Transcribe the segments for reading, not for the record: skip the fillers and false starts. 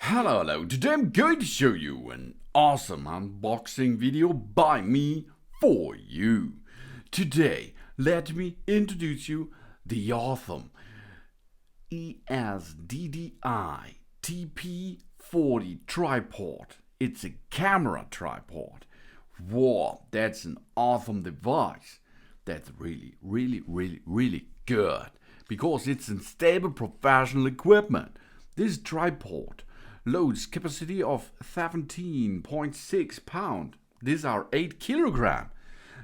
Hello, today I'm going to show you an awesome unboxing video by me for you. Today, let me introduce you the awesome ESDDITP40 tripod. It's a camera tripod. Wow, that's an awesome device. That's really good because it's a stable professional equipment. This tripod loads capacity of 17.6 pound. These are 8 kilogram,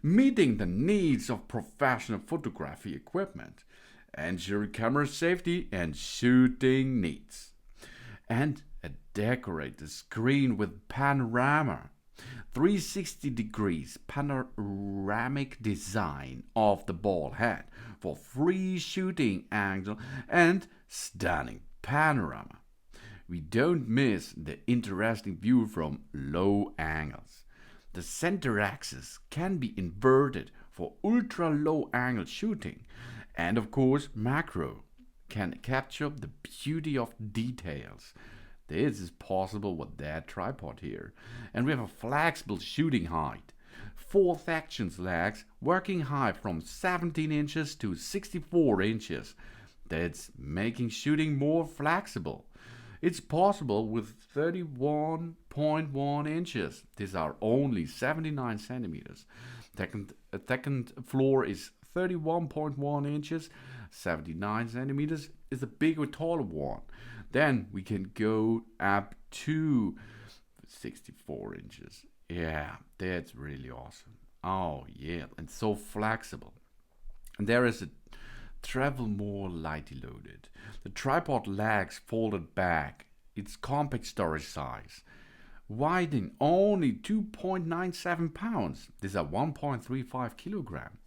meeting the needs of professional photography equipment, ensure camera safety and shooting needs, and decorate the screen with panorama. 360 degrees panoramic design of the ball head for free shooting angle and stunning panorama. We don't miss the interesting view from low angles. The center axis can be inverted for ultra low angle shooting, and of course macro can capture the beauty of details. This is possible with that tripod here. And we have a flexible shooting height. 4 sections legs working high from 17 inches to 64 inches. That's making shooting more flexible. It's possible with 31.1 inches. These are only 79 centimeters. Second floor is 31.1 inches. 79 centimeters is a bigger, taller one. Then we can go up to 64 inches. Yeah, that's really awesome. Oh yeah, and so flexible. And there is a travel more lightly loaded. The tripod legs folded back. Its compact storage size. Weighing only 2.97 pounds. These are 1.35 kilogram.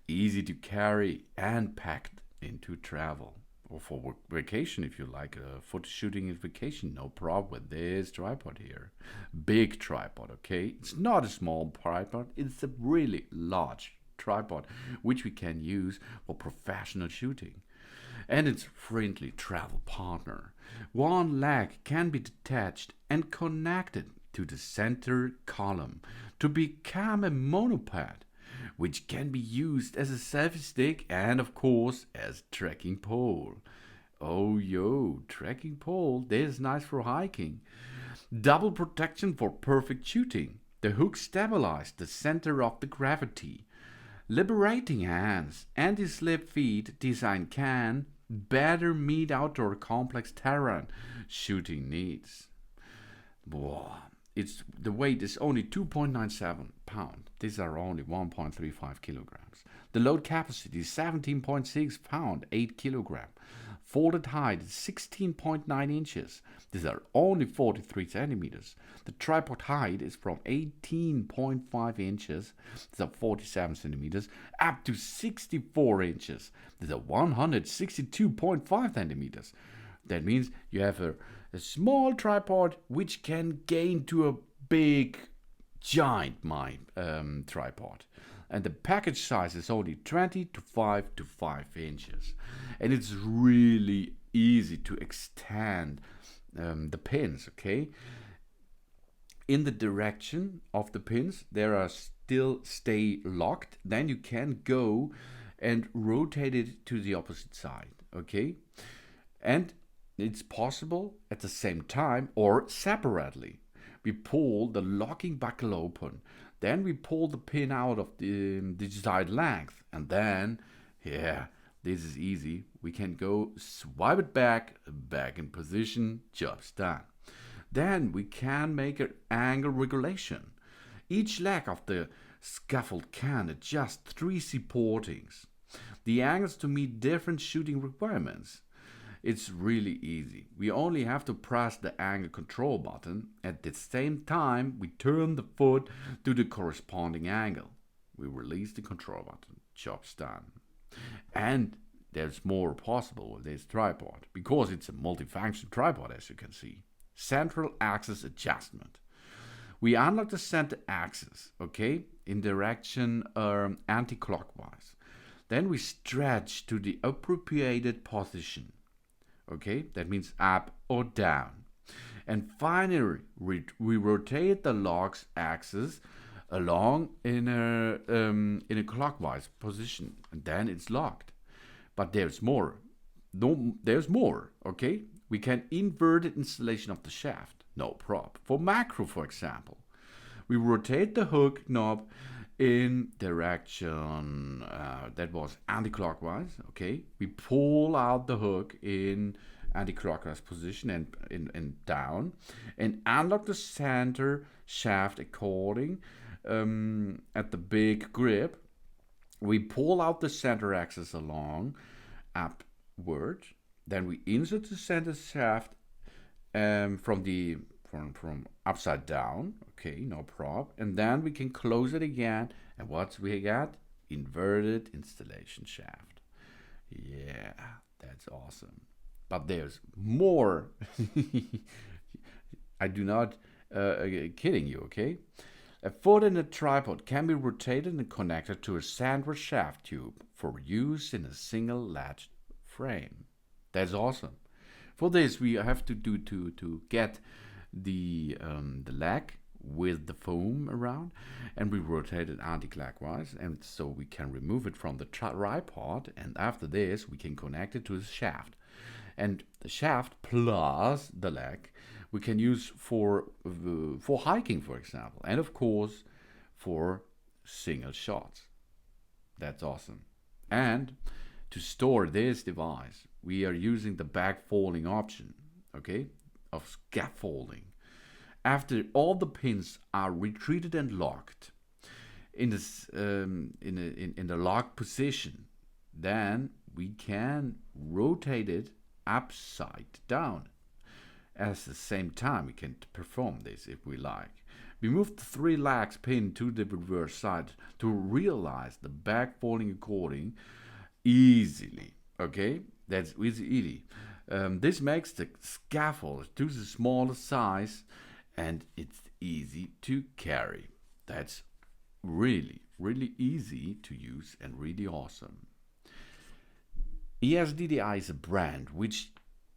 Easy to carry and packed into travel. Or for vacation if you like photo shooting in vacation, no problem with this tripod here. Big tripod, okay? It's not a small tripod, it's a really large tripod which we can use for professional shooting. And it's friendly travel partner. One leg can be detached and connected to the center column to become a monopod, which can be used as a selfie stick and of course as trekking pole. Oh yo, trekking pole, that is nice for hiking. Double protection for perfect shooting. The hook stabilizes the center of the gravity. Liberating hands, anti-slip feet design can better meet outdoor complex terrain shooting needs. Wow. The weight is only 2.97 pounds. These are only 1.35 kilograms. The load capacity is 17.6 pounds, 8 kilogram. Folded height is 16.9 inches. These are only 43 centimeters. The tripod height is from 18.5 inches, these are 47 centimeters, up to 64 inches. These are 162.5 centimeters. That means you have a small tripod which can gain to a big, giant tripod. And the package size is only 20 to 5 to 5 inches. And it's really easy to extend the pins, okay? In the direction of the pins, there are still stay locked. Then you can go and rotate it to the opposite side, okay? And it's possible at the same time or separately. We pull the locking buckle open. Then we pull the pin out of the desired length. And then, yeah, this is easy. We can go swipe it back in position, job's done. Then we can make an angle regulation. Each leg of the scaffold can adjust 3 supportings. The angles to meet different shooting requirements. It's really easy. We only have to press the angle control button. At the same time, we turn the foot to the corresponding angle. We release the control button. Job's done. And there's more possible with this tripod because it's a multifunction tripod, as you can see. Central axis adjustment. We unlock the center axis, okay, in direction anti-clockwise. Then we stretch to the appropriated position. Okay, that means up or down. And finally, we rotate the log's axis along in a clockwise position, and then it's locked. But there's more. No, there's more. Okay, we can inverted installation of the shaft. No problem. For macro, for example, we rotate the hook knob in direction that was anti-clockwise. Okay, we pull out the hook in anti-clockwise position and down, and unlock the center shaft according at the big grip. We pull out the center axis along upward. Then we insert the center shaft from upside down. Okay, no problem. And then we can close it again. And what we got? Inverted installation shaft. Yeah, that's awesome. But there's more. I do not kidding you, okay? A foot in a tripod can be rotated and connected to a center shaft tube for use in a single latched frame. That's awesome. For this, we have to do to get the leg with the foam around, and we rotate it anti-clockwise, and so we can remove it from the tripod, and after this, we can connect it to the shaft. And the shaft plus the leg we can use for hiking, for example, and of course for single shots. That's awesome. And to store this device, we are using the back folding option, okay, of scaffolding. After all the pins are retreated and locked in this in the locked position, then we can rotate it upside down. At the same time, we can perform this if we like. We move the 3 legs pin to the reverse side to realize the back folding according easily. Okay, that's easy. This makes the scaffold to the smaller size, and it's easy to carry. That's really, really easy to use and really awesome. ESDDI is a brand which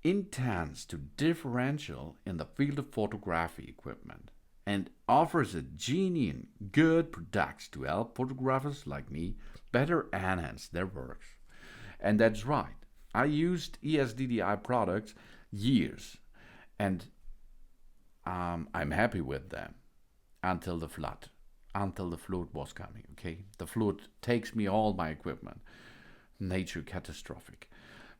intends to differential in the field of photography equipment and offers a genuine good products to help photographers like me better enhance their works. And that's right. I used ESDDI products years, and I'm happy with them until the flood. Until the flood was coming, okay? The flood takes me all my equipment. Nature catastrophic.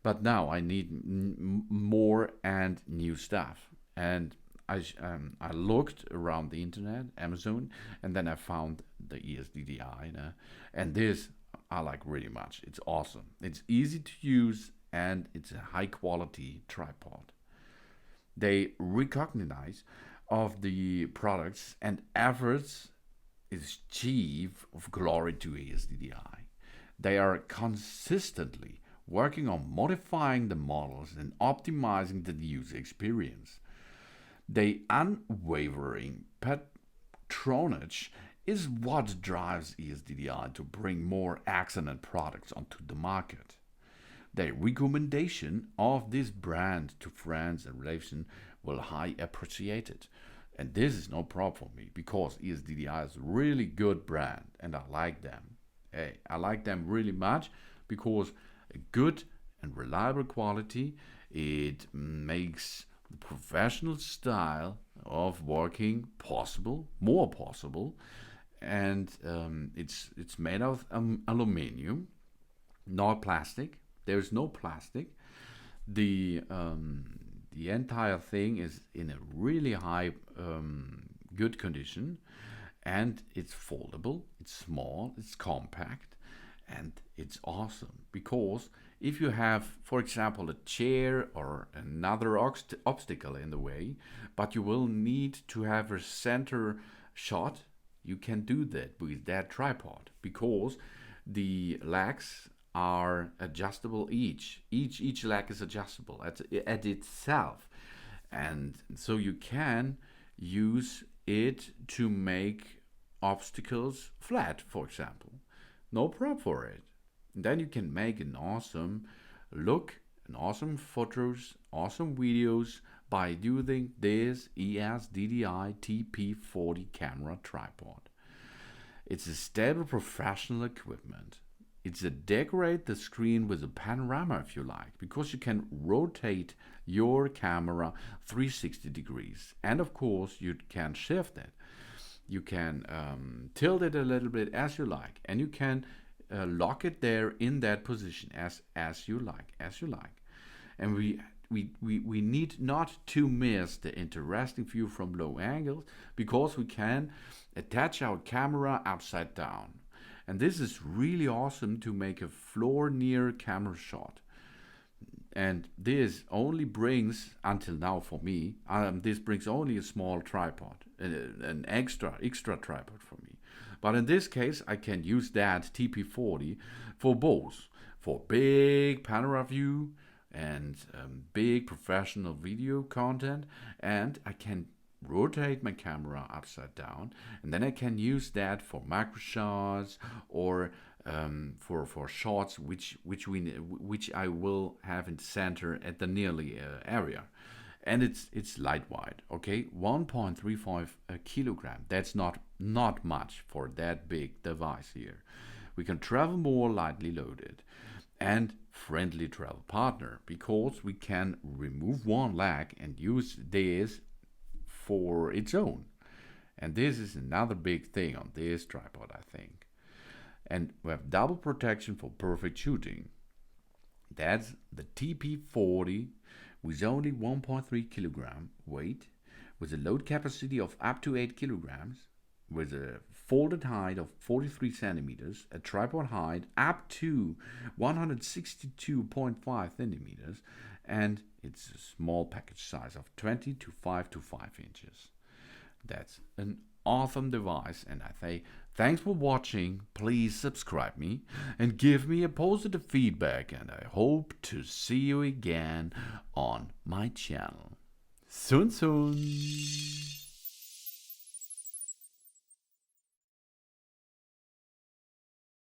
But now I need more and new stuff. And I looked around the internet, Amazon, and then I found the ESDDI. And this I like really much. It's awesome. It's easy to use, and it's a high quality tripod. They recognize of the products and efforts is chief of glory to ESDDI. They are consistently working on modifying the models and optimizing the user experience. The unwavering patronage is what drives ESDDI to bring more excellent products onto the market. The recommendation of this brand to friends and relations will highly appreciate it. And this is no problem for me because ESDDI is a really good brand and I like them. Hey, I like them really much because a good and reliable quality, it makes the professional style of working possible, more possible, and it's made of aluminium, not plastic. There's no plastic. The entire thing is in a really high good condition, and it's foldable, it's small, it's compact, and it's awesome because if you have, for example, a chair or another obstacle in the way, but you will need to have a center shot, you can do that with that tripod because the legs are adjustable. Each leg is adjustable at itself, and so you can use it to make obstacles flat, for example. No problem for it. And then you can make an awesome look awesome photos, awesome videos by using this ESDDITP40 camera tripod. It's a stable professional equipment. It's a decorate the screen with a panorama if you like, because you can rotate your camera 360 degrees. And of course you can shift it. You can tilt it a little bit as you like, and you can lock it there in that position as you like. And we need not to miss the interesting view from low angles, because we can attach our camera upside down. And this is really awesome to make a floor near camera shot. And this only brings, until now for me, this brings only a small tripod, an extra tripod for me. But in this case, I can use that TP40 for both, for big panorama view and big professional video content, and I can rotate my camera upside down, and then I can use that for macro shots or for shots which I will have in the center at the nearly area. And it's lightweight, okay, 1.35 kilogram. That's not much for that big device here. We can travel more lightly loaded, and friendly travel partner, because we can remove one leg and use this for its own. And this is another big thing on this tripod, I think. And we have double protection for perfect shooting. That's the TP40 with only 1.3 kilogram weight, with a load capacity of up to 8 kilograms, with a folded height of 43 centimeters, a tripod height up to 162.5 centimeters, and it's a small package size of 20 to 5 inches. That's an awesome device, and I say thanks for watching. Please subscribe me and give me a positive feedback, and I hope to see you again on my channel. Soon.